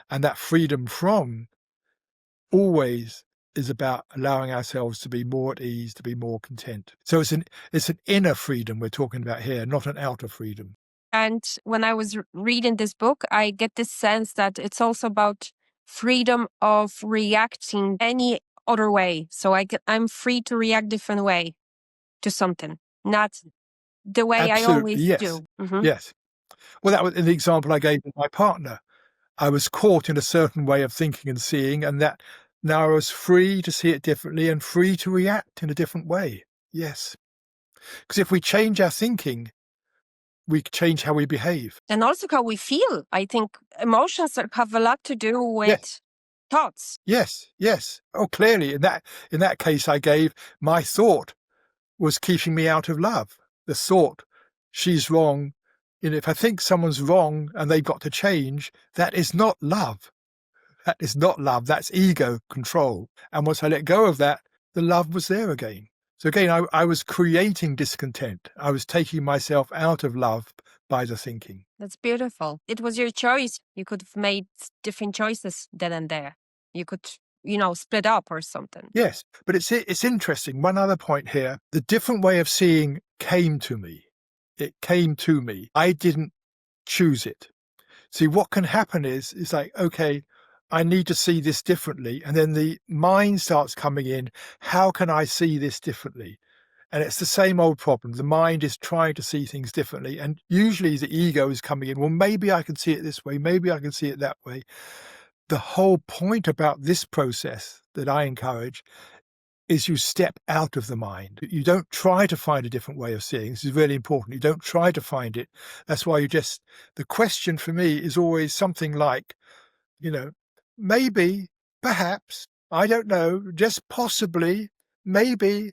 and that freedom from always is about allowing ourselves to be more at ease, to be more content. So it's an inner freedom we're talking about here, not an outer freedom. And when I was reading this book, I get this sense that it's also about freedom of reacting any other way. So I'm free to react different way to something, not the way Absolutely, I always yes. do. Mm-hmm. Yes. Well, that was in the example I gave with my partner. I was caught in a certain way of thinking and seeing, and that now I was free to see it differently and free to react in a different way. Yes. Because if we change our thinking, we change how we behave. And also how we feel. I think emotions have a lot to do with thoughts. Yes. Oh, clearly, in that case I gave, my thought was keeping me out of love. The thought, she's wrong. If I think someone's wrong and they've got to change, that is not love. That is not love. That's ego control. And once I let go of that, the love was there again. So again, I was creating discontent. I was taking myself out of love by the thinking. That's beautiful. It was your choice. You could have made different choices then and there. You could, split up or something. Yes, but it's interesting. One other point here, the different way of seeing came to me. It came to me. I didn't choose it. See, what can happen is like, okay, I need to see this differently. And then the mind starts coming in. How can I see this differently? And it's the same old problem. The mind is trying to see things differently. And usually the ego is coming in. Well, maybe I can see it this way. Maybe I can see it that way. The whole point about this process that I encourage is you step out of the mind. You don't try to find a different way of seeing. This is really important. You don't try to find it. That's why the question for me is always something like, maybe, perhaps, I don't know, just possibly, maybe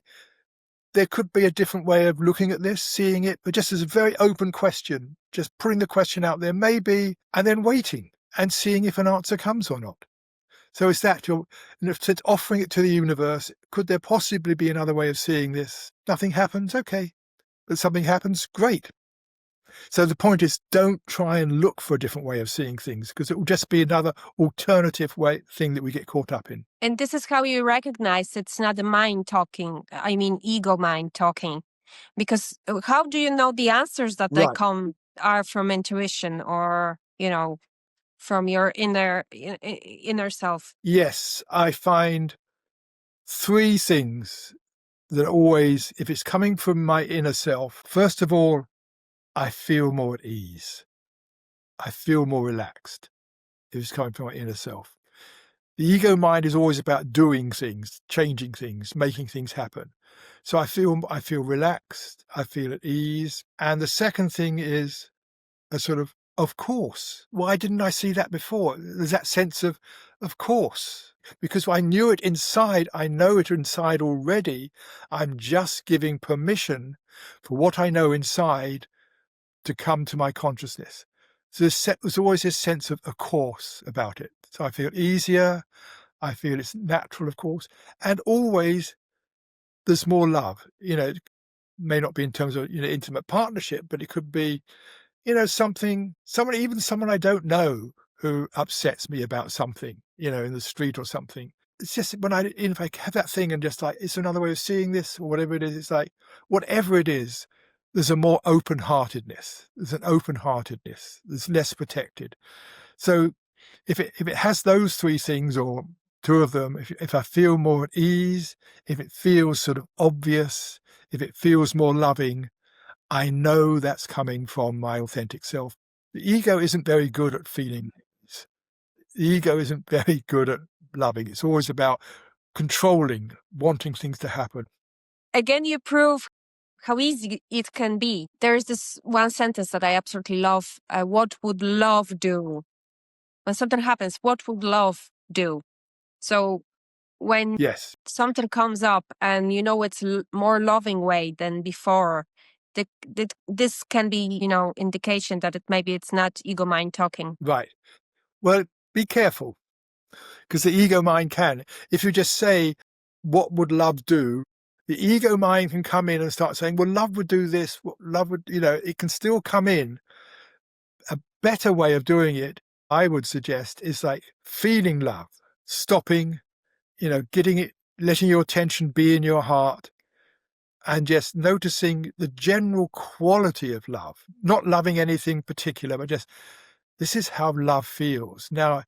there could be a different way of looking at this, seeing it, but just as a very open question, just putting the question out there, maybe, and then waiting and seeing if an answer comes or not. So it's that it's offering it to the universe. Could there possibly be another way of seeing this? Nothing happens, okay. But something happens, great. So the point is, don't try and look for a different way of seeing things, because it will just be another alternative thing that we get caught up in. And this is how you recognize it's not the mind talking, ego mind talking. Because how do you know the answers that they come are from intuition or, from your inner self? Yes, I find 3 things that always, if it's coming from my inner self, first of all, I feel more at ease. I feel more relaxed if it's coming from my inner self. The ego mind is always about doing things, changing things, making things happen. So I feel relaxed, I feel at ease. And the second thing is a sort of course. Why didn't I see that before? There's that sense of course. Because I knew it inside, I know it inside already. I'm just giving permission for what I know inside to come to my consciousness. So there's always this sense of a course about it. So I feel easier, I feel it's natural, of course, and always there's more love. It may not be in terms of intimate partnership, but it could be someone I don't know who upsets me about something, in the street or something. It's just if I have that thing and just like, it's another way of seeing this or whatever it is, it's like, whatever it is, there's a more open-heartedness. There's an open-heartedness. There's less protected. So if it has those 3 things or 2 of them, if I feel more at ease, if it feels sort of obvious, if it feels more loving, I know that's coming from my authentic self. The ego isn't very good at feeling things. The ego isn't very good at loving. It's always about controlling, wanting things to happen. Again, you prove how easy it can be. There's this one sentence that I absolutely love. What would love do? When something happens, what would love do? So when something comes up and it's more loving way than before, this can be, indication that maybe it's not ego mind talking. Right. Well, be careful, because the ego mind can. If you just say, what would love do? The ego mind can come in and start saying, well, love would do this, what love would, it can still come in. A better way of doing it, I would suggest, is like feeling love, stopping, getting it, letting your attention be in your heart, and just noticing the general quality of love, not loving anything particular, but just, this is how love feels. Now,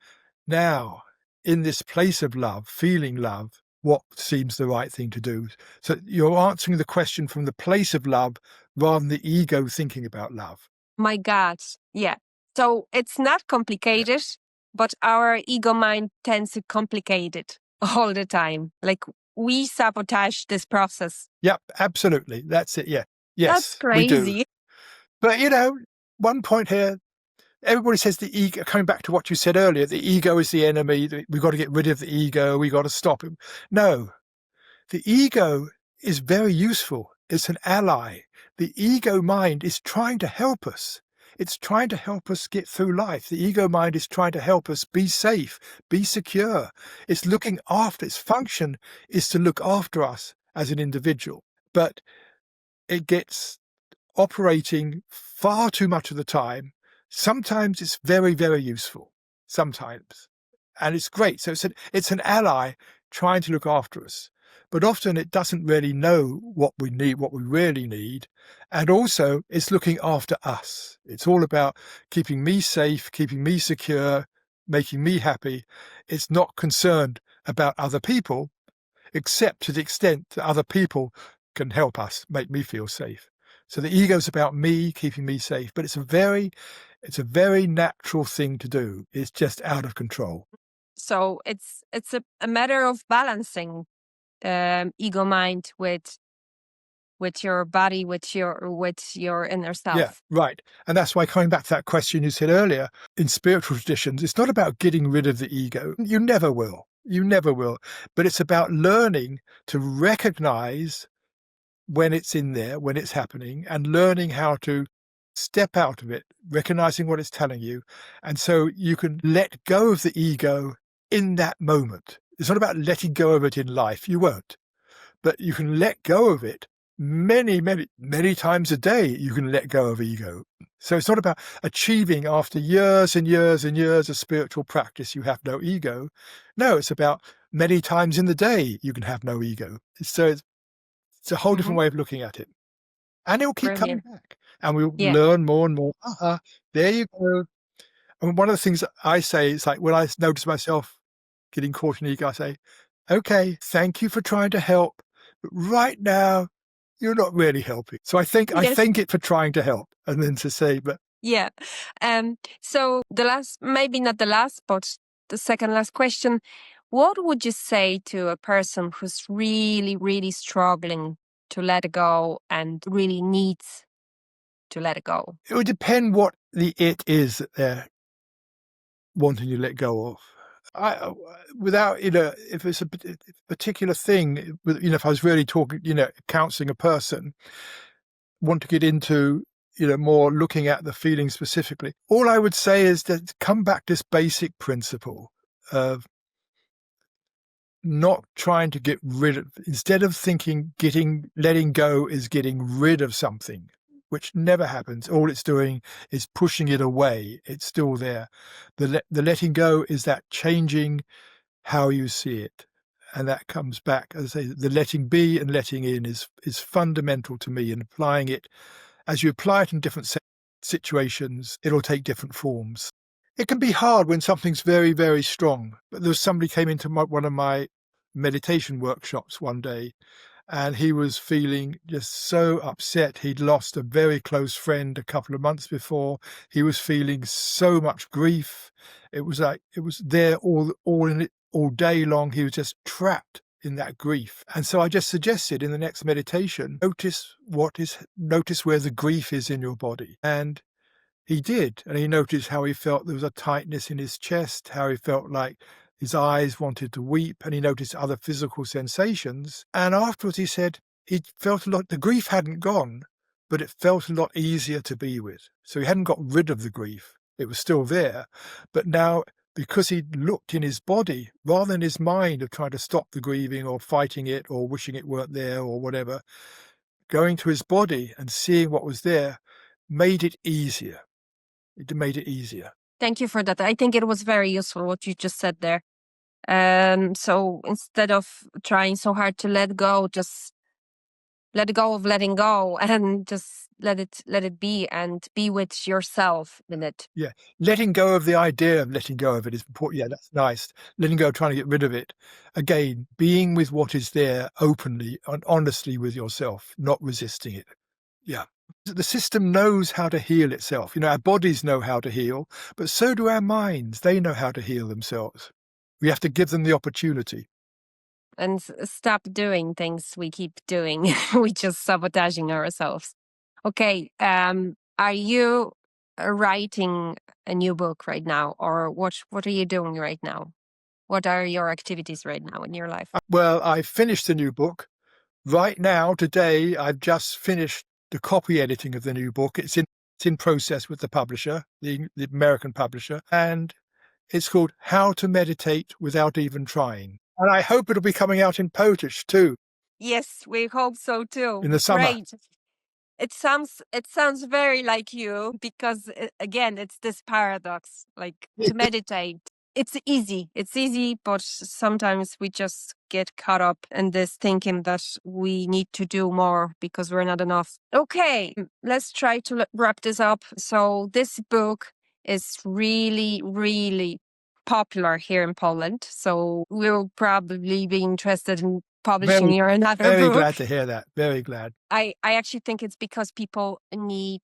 in this place of love, feeling love, what seems the right thing to do. So you're answering the question from the place of love rather than the ego thinking about love. My God. Yeah. So it's not complicated, but our ego mind tends to complicate it all the time. Like we sabotage this process. Yep, absolutely. That's it. Yeah. Yes. That's crazy. We do. But, one point here, everybody says the ego, coming back to what you said earlier, the ego is the enemy. We've got to get rid of the ego. We've got to stop him. No, the ego is very useful. It's an ally. The ego mind is trying to help us. It's trying to help us get through life. The ego mind is trying to help us be safe, be secure. It's looking after, its function is to look after us as an individual. But it gets operating far too much of the time. Sometimes it's very, very useful. Sometimes. And it's great. So it's an ally trying to look after us. but often it doesn't really know what we need, what we really need. And also it's looking after us. It's all about keeping me safe, keeping me secure, making me happy. It's not concerned about other people, except to the extent that other people can help us, make me feel safe. So the ego's about me, keeping me safe, but it's a very natural thing to do. It's just out of control. So it's a matter of balancing ego mind with your body, with your inner self. Yeah, right. And that's why, coming back to that question you said earlier, in spiritual traditions, it's not about getting rid of the ego. You never will. You never will. But it's about learning to recognize when it's in there, when it's happening, and learning how to step out of it, recognizing what it's telling you. And so you can let go of the ego in that moment. It's not about letting go of it in life. You won't. But you can let go of it many, many, many times a day. You can let go of ego. So it's not about achieving after years and years and years of spiritual practice, you have no ego. No, it's about many times in the day you can have no ego. So it's a whole different way of looking at it. And it will keep coming back. And we'll learn more and more. There you go. And one of the things that I say is, like, when I notice myself getting caught in ego, I say, okay, thank you for trying to help. But right now, you're not really helping. So I thank it for trying to help. And then to say, but yeah. So the last, maybe not the last, but the second last question, what would you say to a person who's really, really struggling to let it go and really needs to let it go? It would depend what the it is that they're wanting to let go of. Without, if it's a particular thing, if I was really talking, counseling a person, want to get into, more looking at the feeling specifically, all I would say is that come back to this basic principle of not trying to get rid of, instead of thinking letting go is getting rid of something, which never happens. All it's doing is pushing it away. It's still there. The letting go is that changing how you see it. And that comes back, as I say, the letting be and letting in is fundamental to me. And applying it, as you apply it in different situations, it'll take different forms. It can be hard when something's very, very strong. But there was somebody came into one of my meditation workshops one day, and he was feeling just so upset. He'd lost a very close friend a couple of months before. He was feeling so much grief. It was like it was there all in it all day long. He was just trapped in that grief. And so I just suggested in the next meditation, notice where the grief is in your body. And he did. And he noticed how he felt there was a tightness in his chest, how he felt like his eyes wanted to weep, and he noticed other physical sensations. And afterwards he said he felt the grief hadn't gone, but it felt a lot easier to be with. So he hadn't got rid of the grief. It was still there. But now, because he'd looked in his body, rather than his mind of trying to stop the grieving or fighting it or wishing it weren't there or whatever, going to his body and seeing what was there made it easier. It made it easier. Thank you for that. I think it was very useful what you just said there. So instead of trying so hard to let go, just let go of letting go and just let it be and be with yourself in it. Yeah. Letting go of the idea of letting go of it is important. Yeah, that's nice. Letting go of trying to get rid of it. Again, being with what is there openly and honestly with yourself, not resisting it. Yeah. The system knows how to heal itself. Our bodies know how to heal, but so do our minds. They know how to heal themselves. We have to give them the opportunity. And stop doing things we keep doing. We just sabotaging ourselves. Okay. Are you writing a new book right now, or what are you doing right now? What are your activities right now in your life? Well, I finished the new book. Right now, today, I've just finished the copy editing of the new book. It's in process with the publisher, the American publisher, and it's called How to Meditate Without Even Trying. And I hope it'll be coming out in Polish too. Yes, we hope so too. In the summer. Great. It sounds very like you, because again, it's this paradox, like to meditate it's easy, but sometimes we just get caught up in this thinking that we need to do more because we're not enough. Okay, let's try to wrap this up. So this book is really, really popular here in Poland. So we'll probably be interested in publishing Very, your another very book. glad to hear that. Very glad. I actually think it's because people need,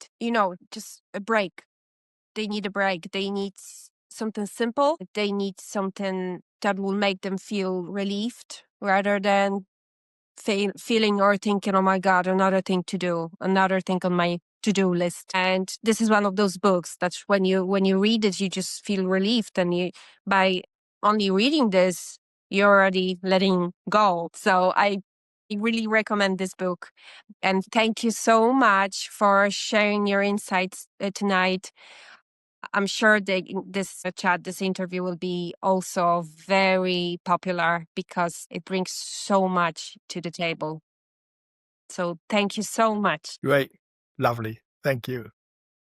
just a break. They need a break. They need something simple. They need something that will make them feel relieved rather than feeling or thinking, oh my God, another thing to do, another thing on my to-do list. And this is one of those books that when you read it, you just feel relieved. And by only reading this, you're already letting go. So I really recommend this book. And thank you so much for sharing your insights tonight. I'm sure this interview will be also very popular because it brings so much to the table. So thank you so much. Great. Lovely. Thank you.